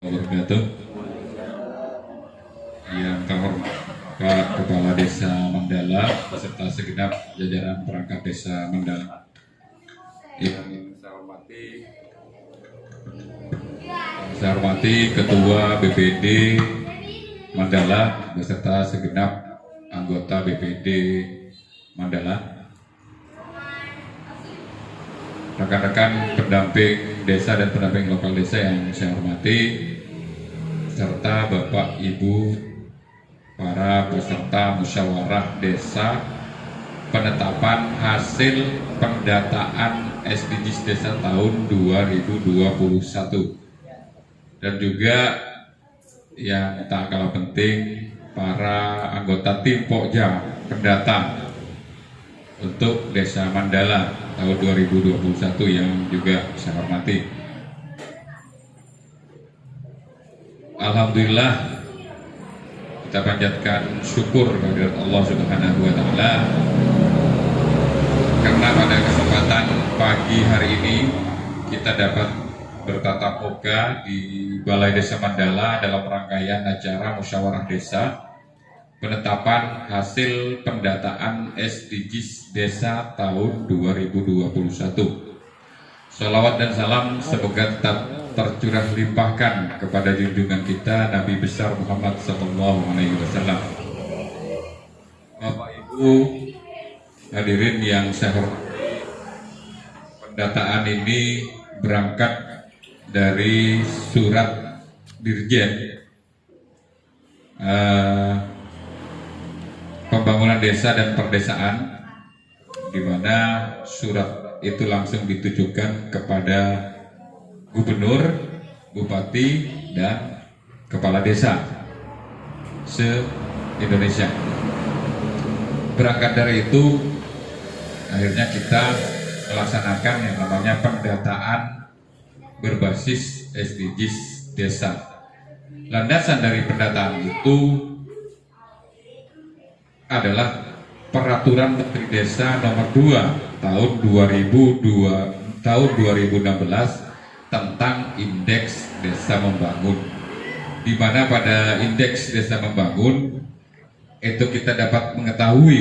Wabarakatuh. Yang terhormat Pak Kepala Desa Mandala beserta segenap jajaran perangkat Desa Mandala. Yang saya hormati Ketua BPD Mandala beserta segenap anggota BPD Mandala, rekan-rekan pendamping desa dan pendamping lokal desa yang saya hormati, serta Bapak Ibu para peserta musyawarah desa penetapan hasil pendataan SDGs desa tahun 2021, dan juga yang tak kalah penting para anggota tim Pokja pendata untuk Desa Mandala tahun 2021 yang juga saya hormati. Alhamdulillah, kita panjatkan syukur kehadirat Allah Subhanahu wa taala karena pada kesempatan pagi hari ini kita dapat bertatap muka di Balai Desa Mandala dalam rangkaian acara musyawarah desa penetapan hasil pendataan SDGs Desa tahun 2021. Sholawat dan salam semoga tetap tercurah limpahkan kepada junjungan kita Nabi besar Muhammad SAW. Bapak Ibu hadirin yang saya hormati, pendataan ini berangkat dari surat Dirjen Pembangunan Desa dan Perdesaan, di mana surat itu langsung ditujukan kepada gubernur, bupati, dan kepala desa se-Indonesia. Berangkat dari itu, akhirnya kita melaksanakan yang namanya pendataan berbasis SDGs desa. Landasan dari pendataan itu adalah Peraturan Menteri Desa Nomor 2 tahun 2016 tentang Indeks Desa Membangun, di mana pada Indeks Desa Membangun itu kita dapat mengetahui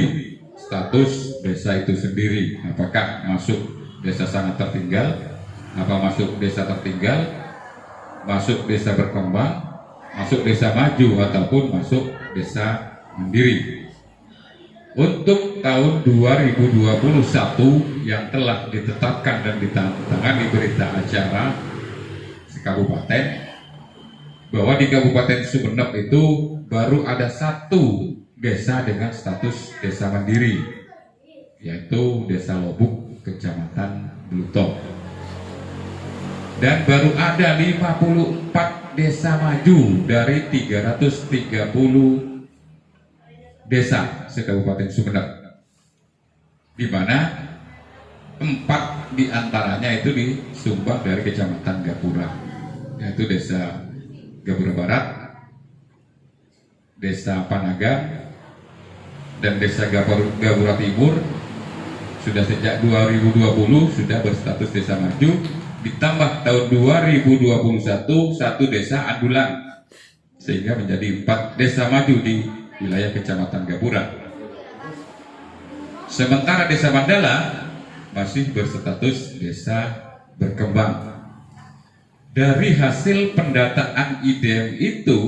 status desa itu sendiri, apakah masuk desa sangat tertinggal, apa masuk desa tertinggal, masuk desa berkembang, masuk desa maju, ataupun masuk desa mandiri. Untuk tahun 2021 yang telah ditetapkan dan ditandatangani berita acara sekabupaten, bahwa di Kabupaten Sumeneb itu baru ada satu desa dengan status desa mandiri, yaitu Desa Lobuk, Kecamatan Blutok. Dan baru ada 54 desa maju dari 330 desa se-Kabupaten Sumeneb, di mana 4 diantaranya itu disumbang dari Kecamatan Gapura, yaitu Desa Gapura Barat, Desa Panaga, dan Desa Gapura Timur. Sudah sejak 2020 sudah berstatus desa maju, ditambah tahun 2021 satu desa Andulan, sehingga menjadi 4 desa maju di wilayah Kecamatan Gapura. Sementara Desa Mandala masih berstatus desa berkembang. Dari hasil pendataan IDM itu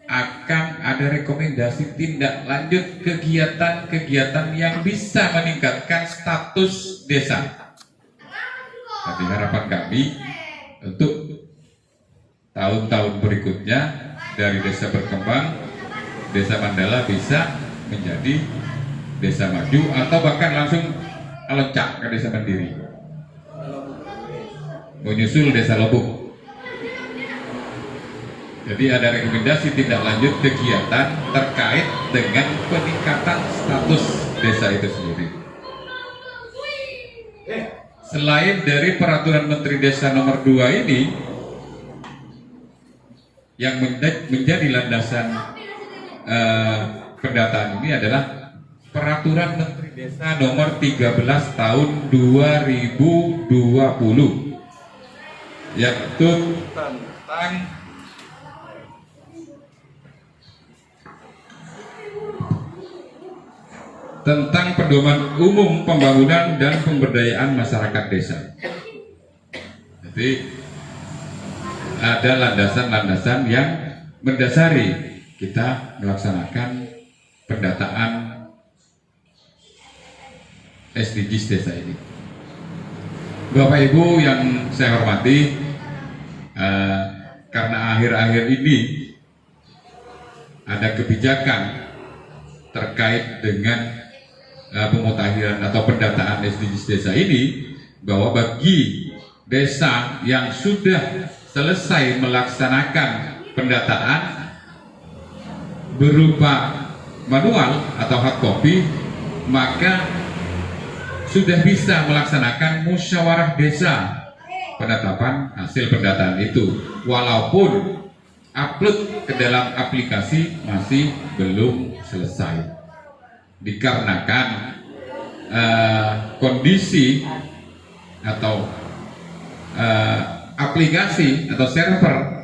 akan ada rekomendasi tindak lanjut kegiatan-kegiatan yang bisa meningkatkan status desa. Tapi harapan kami untuk tahun-tahun berikutnya dari desa berkembang, Desa Mandala bisa menjadi desa maju atau bahkan langsung loncat ke desa mandiri, menyusul Desa Lobuk. Jadi ada rekomendasi tindak lanjut kegiatan terkait dengan peningkatan status desa itu sendiri. Selain dari Peraturan Menteri Desa Nomor 2 ini yang menjadi landasan pendataan ini adalah Peraturan Menteri Desa Nomor 13 Tahun 2020, yaitu tentang tentang pedoman umum pembangunan dan pemberdayaan masyarakat desa. Jadi ada landasan-landasan yang mendasari kita melaksanakan pendataan SDGs desa ini. Bapak Ibu yang saya hormati, karena akhir-akhir ini ada kebijakan terkait dengan pemutahiran atau pendataan SDGs desa ini, bahwa bagi desa yang sudah selesai melaksanakan pendataan berupa manual atau hard copy, maka sudah bisa melaksanakan musyawarah desa penetapan hasil pendataan itu, walaupun upload ke dalam aplikasi masih belum selesai, dikarenakan kondisi atau aplikasi atau server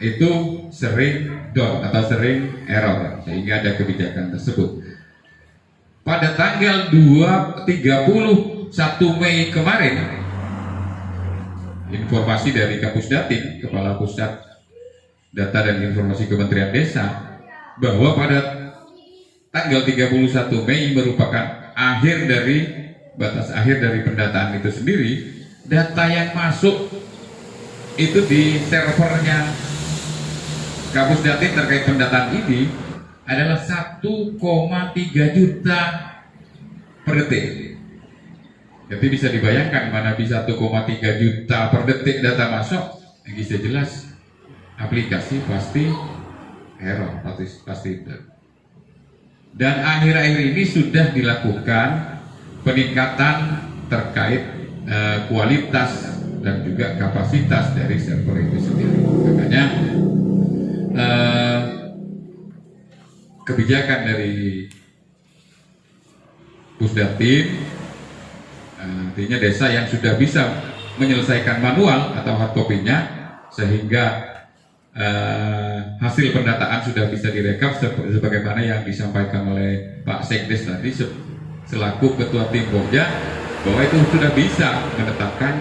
itu sering down atau sering error, sehingga ada kebijakan tersebut. Pada tanggal 31 Mei kemarin, informasi dari Kapus Datin, Kepala Pusat Data dan Informasi Kementerian Desa, bahwa pada tanggal 31 Mei merupakan batas akhir dari pendataan itu sendiri. Data yang masuk itu di servernya Kapus Datin terkait pendataan ini adalah 1,3 juta per detik. Jadi bisa dibayangkan mana bisa 1,3 juta per detik data masuk, yang bisa jelas aplikasi pasti error, pasti. Dan akhir-akhir ini sudah dilakukan peningkatan terkait kualitas dan juga kapasitas dari server itu sendiri. Makanya kebijakan dari Pusdatin, artinya desa yang sudah bisa menyelesaikan manual atau hard copy-nya, sehingga hasil pendataan sudah bisa direkap sebagaimana yang disampaikan oleh Pak Sekdes tadi selaku Ketua Tim Pokja, bahwa itu sudah bisa menetapkan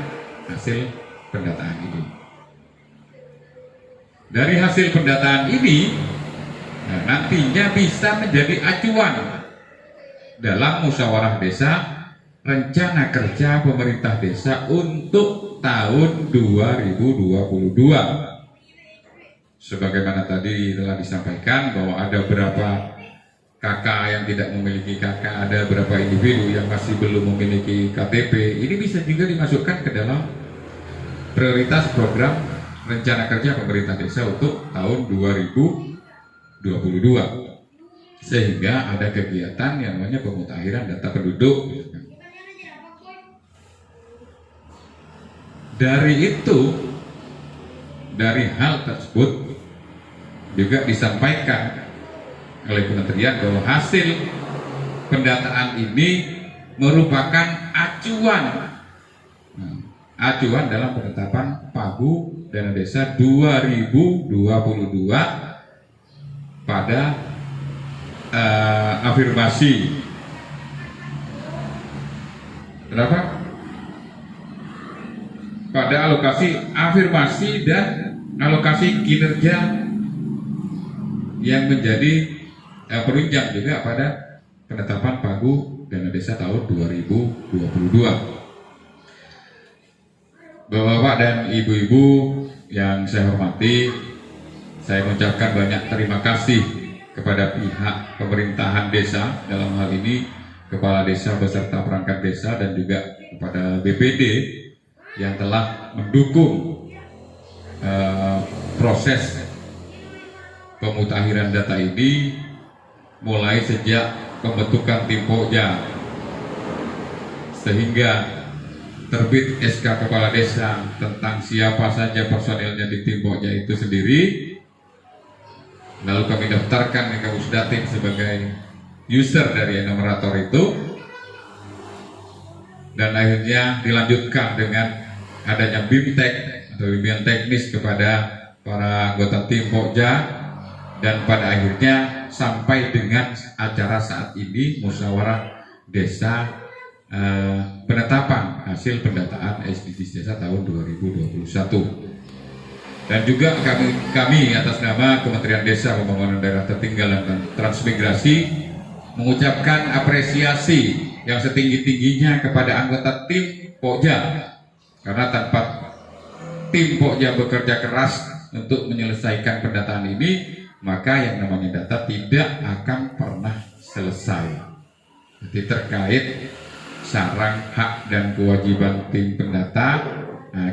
hasil pendataan ini. Dari hasil pendataan ini, nantinya bisa menjadi acuan dalam musyawarah desa rencana kerja pemerintah desa untuk tahun 2022. Sebagaimana tadi telah disampaikan bahwa ada beberapa kakak yang tidak memiliki kakak, ada beberapa individu yang masih belum memiliki KTP. Ini bisa juga dimasukkan ke dalam prioritas program rencana kerja pemerintah desa untuk tahun 2022, sehingga ada kegiatan yang namanya pemutakhiran data penduduk. Dari hal tersebut juga disampaikan oleh kementerian bahwa hasil pendataan ini merupakan acuan dalam penetapan pagu dana desa 2022 pada afirmasi berapa? Pada alokasi afirmasi dan alokasi kinerja yang menjadi penunjang juga pada penetapan pagu dana desa tahun 2022. Bapak-bapak dan ibu-ibu yang saya hormati, saya mengucapkan banyak terima kasih kepada pihak pemerintahan desa, dalam hal ini kepala desa beserta perangkat desa, dan juga kepada BPD yang telah mendukung proses pemutakhiran data ini mulai sejak pembentukan tim Pokja sehingga terbit SK Kepala Desa tentang siapa saja personilnya di tim Pokja itu sendiri. Lalu kami daftarkan ke Pusdatin sebagai user dari enumerator itu, dan akhirnya dilanjutkan dengan adanya BIMTEK atau bimbingan teknis kepada para anggota tim Pokja, dan pada akhirnya sampai dengan acara saat ini musyawarah desa penetapan hasil pendataan SDGs desa tahun 2021. Dan juga kami atas nama Kementerian Desa Pembangunan Daerah Tertinggal dan Transmigrasi mengucapkan apresiasi yang setinggi-tingginya kepada anggota tim Pokja, karena tanpa tim Pokja bekerja keras untuk menyelesaikan pendataan ini, maka yang namanya data tidak akan pernah selesai. Jadi terkait sarang hak dan kewajiban tim pendata,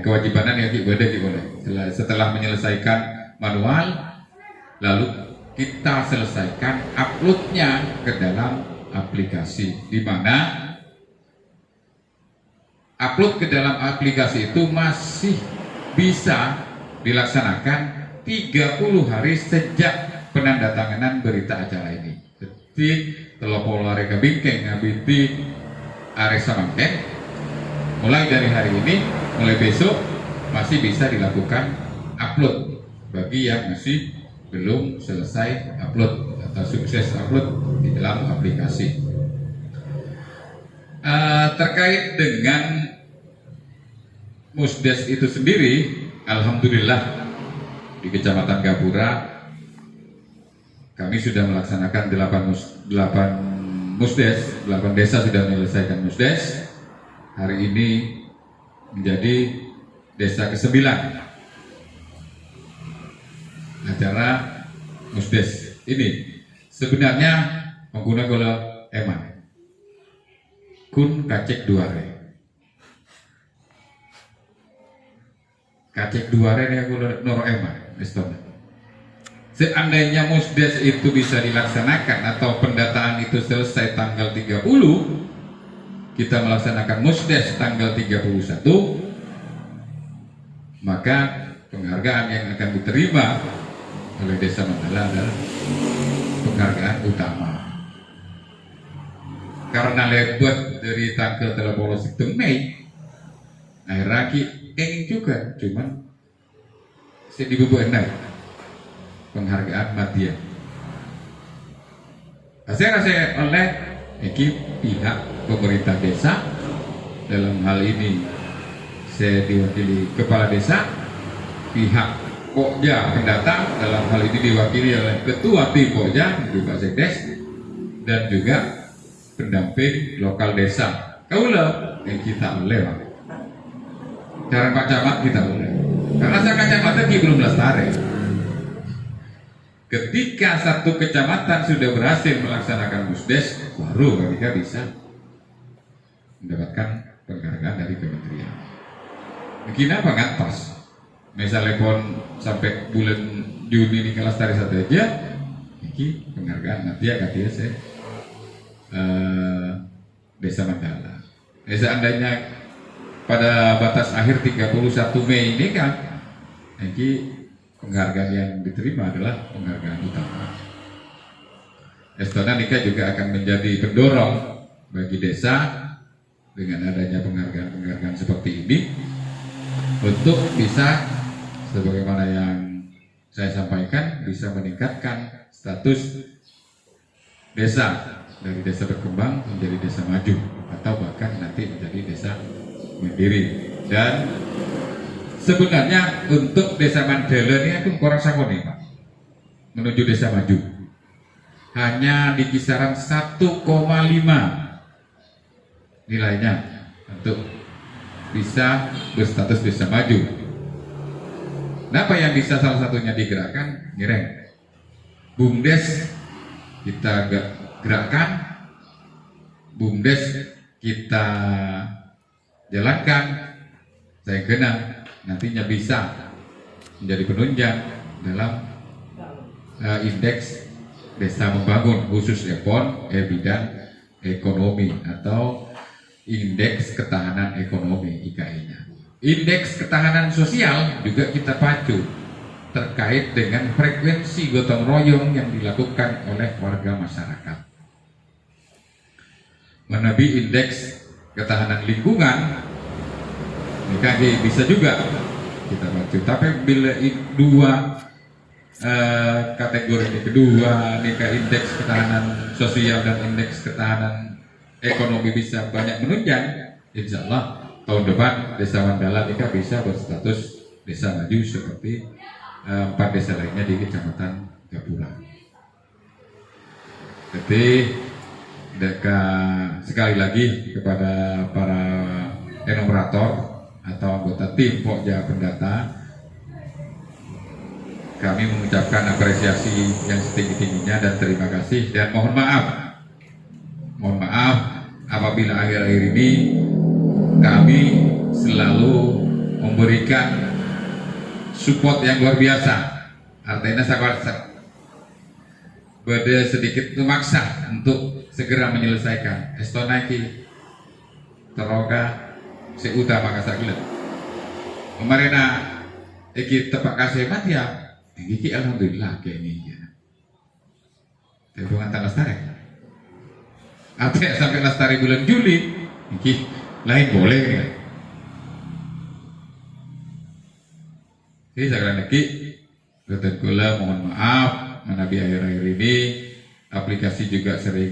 kewajibanan yang boleh. Setelah menyelesaikan manual, lalu kita selesaikan uploadnya ke dalam aplikasi, di mana upload ke dalam aplikasi itu masih bisa dilaksanakan 30 hari sejak penandatanganan berita acara ini. Jadi telepon lari ke bingkeng ngabiti Ares Samangken, mulai dari hari ini, mulai besok masih bisa dilakukan upload bagi yang masih belum selesai upload atau sukses upload di dalam aplikasi. Terkait dengan Musdes itu sendiri, alhamdulillah di Kecamatan Gapura kami sudah melaksanakan 8 Musdes, 8 desa sudah menyelesaikan Musdes. Hari ini menjadi desa ke-9 acara Musdes ini. Sebenarnya menggunakan eman kun kacek duare. Kacek duare ini aku noro eman, Estona. Seandainya Musdes itu bisa dilaksanakan atau pendataan itu selesai tanggal 30, kita melaksanakan Musdes tanggal 31, maka penghargaan yang akan diterima oleh Desa Mandala adalah penghargaan utama. Karena lebat dari tanggal 31 Mei, akhirnya ingin juga, cuman saya dibubuhin naik penghargaan Madya. Saya rasa oleh pihak pemerintah desa, dalam hal ini saya diwakili kepala desa, pihak Pokja pendata, dalam hal ini diwakili oleh ketua tim Pokja, Pak Sekdes, dan juga pendamping lokal desa. Kaulah yang kita oleh, cara Pak Camat kita oleh. Karena saya kacamata belum lestari. Ketika satu kecamatan sudah berhasil melaksanakan Musdes, baru mereka bisa mendapatkan penghargaan dari kementerian. Kenapa ngantos? Misalnya pun sampai bulan Juni ini kelas tari satu aja, ini penghargaan nanti ya katanya saya Desa Mandala. Seandainya pada batas akhir 31 Mei ini kan, ini penghargaan yang diterima adalah penghargaan utama. Estona Nika juga akan menjadi pendorong bagi desa dengan adanya penghargaan seperti ini untuk bisa, sebagaimana yang saya sampaikan, bisa meningkatkan status desa dari desa berkembang menjadi desa maju atau bahkan nanti menjadi desa mandiri. Dan sebenarnya untuk Desa Mandala ini aku kurang sakoni, Pak, menuju desa maju hanya di kisaran 1,5 nilainya untuk bisa berstatus desa maju. Kenapa yang bisa salah satunya digerakkan? Nireng BUMDes kita gerakkan, BUMDes kita jalankan, saya kenal nantinya bisa menjadi penunjang dalam indeks desa membangun, khusus bidang ekonomi atau indeks ketahanan ekonomi IKE-nya. Indeks ketahanan sosial juga kita pacu terkait dengan frekuensi gotong royong yang dilakukan oleh warga masyarakat. Menabi indeks ketahanan lingkungan, IKE bisa juga kita pacu. Tapi bila dua kategori ini kedua, nih indeks ketahanan sosial dan indeks ketahanan ekonomi bisa banyak menunjang, insya Allah tahun depan Desa Mandala ini bisa berstatus desa maju seperti 4 desa lainnya di Kecamatan Gapura. Jadi sekali lagi kepada para enumerator atau anggota tim Pokja Pendata, kami mengucapkan apresiasi yang setinggi-tingginya dan terima kasih, dan mohon maaf apabila akhir-akhir ini kami selalu memberikan support yang luar biasa. Artinya beda sedikit memaksa untuk segera menyelesaikan estonaki teroga seutama kasagila. Kemarin iki tepak kasih mati ya, iki alhamdulillah kayak ini. Tapi tanggal lestari. Apa ya sampai lestari bulan Juli, iki lain boleh. Jadi sekali lagi, Dr. Gula mohon maaf, menabi akhir-akhir ini aplikasi juga sering